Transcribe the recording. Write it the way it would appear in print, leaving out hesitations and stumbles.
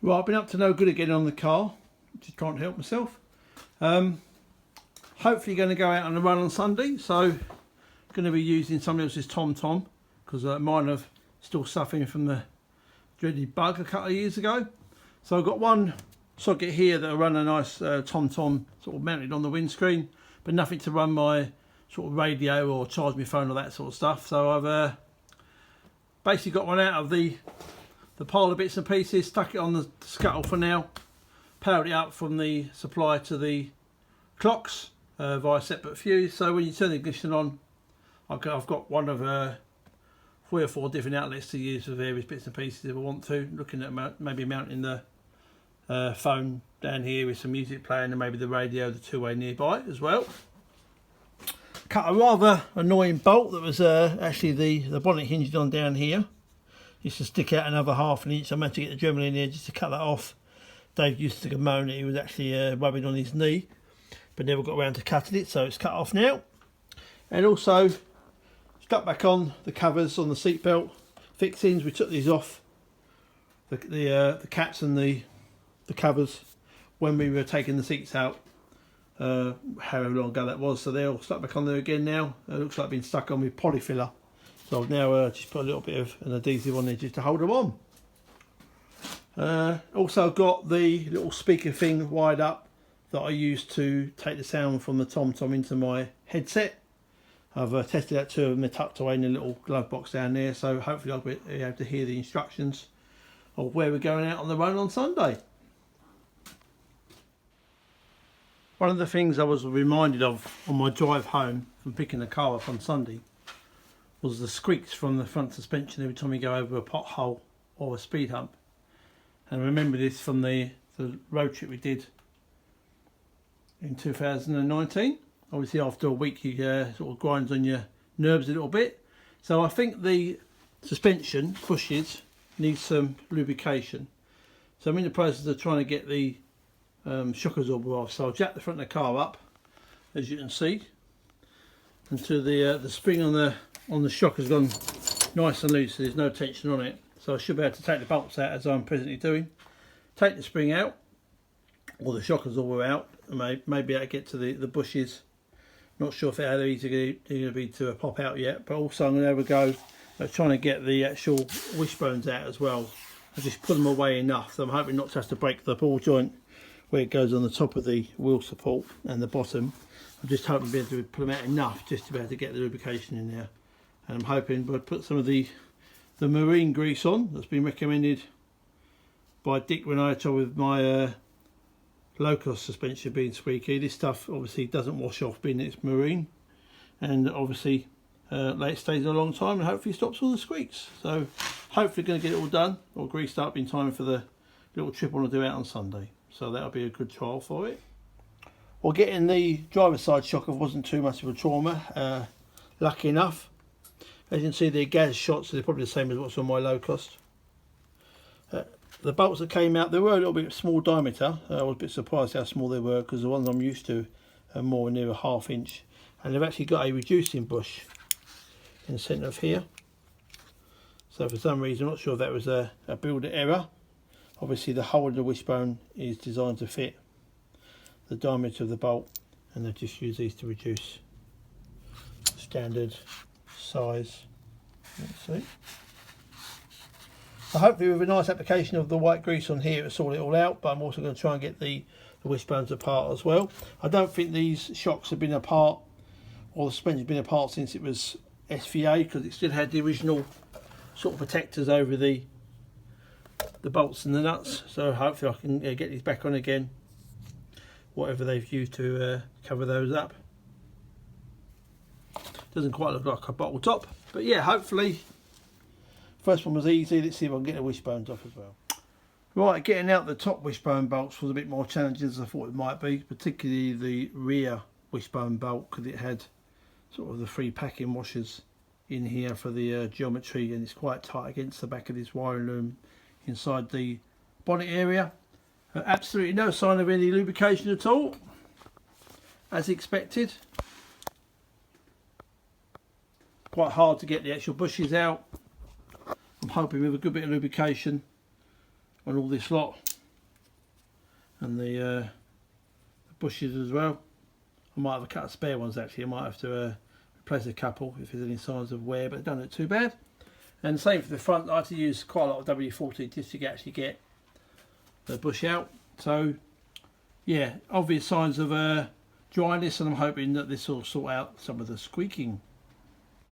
Right, I've been up to no good again on the car. Just can't help myself. Hopefully going to go out on a run on Sunday, so going to be using somebody else's TomTom because mine are still suffering from the dreaded bug a couple of years ago. So I've got one socket here that'll run a nice TomTom sort of mounted on the windscreen, but nothing to run my sort of radio or charge my phone or that sort of stuff. So I've basically got one out of the pile of bits and pieces, stuck it on the scuttle for now, powered it up from the supply to the clocks via separate fuse. So when you turn the ignition on, I've got one of 3 or 4 different outlets to use for various bits and pieces if I want to. Looking at maybe mounting the phone down here with some music playing and maybe the radio, the two-way nearby as well. Cut a rather annoying bolt that was actually the bonnet hinged on down here. Used to stick out another half an inch. I managed to get the Dremel in here just to cut that off. Dave used to moan that he was actually rubbing on his knee, but never got around to cutting it, so it's cut off now. And also stuck back on the covers on the seatbelt fixings. We took these off the caps and the covers when we were taking the seats out, however long ago that was. So they're all stuck back on there again now. It looks like being stuck on with polyfiller. So I've now just put a little bit of an adhesive on there just to hold them on. Also got the little speaker thing wired up that I use to take the sound from the TomTom into my headset. I've tested out 2 of them. They're tucked away in a little glove box down there, so hopefully I'll be able to hear the instructions of where we're going out on the run on Sunday. One of the things I was reminded of on my drive home from picking the car up on Sunday was the squeaks from the front suspension every time you go over a pothole or a speed hump. And I remember this from the road trip we did in 2019. Obviously after a week you sort of grinds on your nerves a little bit. So I think the suspension bushes need some lubrication. So I'm in the process of trying to get the shock absorber off. So I'll jack the front of the car up, as you can see, until the spring on the shock has gone nice and loose, so there's no tension on it. So I should be able to take the bolts out as I'm presently doing, take the spring out or the shock absorber out, and maybe I get to the bushes. Not sure if how easy they're going to be to pop out yet, but also I'm going to have a go at trying to get the actual wishbones out as well. I just put them away enough, so I'm hoping not to have to break the ball joint where it goes on the top of the wheel support and the bottom. I'm just hoping to be able to put them out enough just to be able to get the lubrication in there. And I'm hoping we'll put some of the marine grease on that's been recommended by Dick when I told with my low-cost suspension being squeaky. This stuff obviously doesn't wash off being it's marine, and obviously it stays a long time and hopefully stops all the squeaks. So hopefully going to get it all done or greased up in time for the little trip I want to do out on Sunday. So that'll be a good trial for it. Well, getting the driver's side shock off wasn't too much of a trauma, lucky enough. As you can see, they're gas shots, so they're probably the same as what's on my low cost. The bolts that came out, they were a little bit small diameter. I was a bit surprised how small they were because the ones I'm used to are more near a ½ inch. And they've actually got a reducing bush in the centre of here. So for some reason, I'm not sure if that was a builder error. Obviously the hole in the wishbone is designed to fit the diameter of the bolt, and they've just used these to reduce standard size. Let's see. So hopefully with a nice application of the white grease on here it'll sort it all out, but I'm also going to try and get the wishbones apart as well. I don't think these shocks have been apart, or the suspension has been apart since it was SVA, because it still had the original sort of protectors over the bolts and the nuts. So hopefully I can get these back on again, whatever they've used to cover those up. Doesn't quite look like a bottle top, but yeah, hopefully first one was easy. Let's see if I can get the wishbones off as well. Right, getting out the top wishbone bolts was a bit more challenging as I thought it might be, particularly the rear wishbone bolt, because it had sort of the 3 packing washers in here for the geometry, and it's quite tight against the back of this wiring loom inside the bonnet area. Absolutely no sign of any lubrication at all, as expected. Quite hard to get the actual bushes out. I'm hoping with a good bit of lubrication on all this lot, and the bushes as well. I might have a couple of spare ones actually. I might have to replace a couple if there's any signs of wear, but it don't look too bad. And same for the front. I had to use quite a lot of WD-40 just to actually get the bush out. So yeah, obvious signs of dryness, and I'm hoping that this will sort out some of the squeaking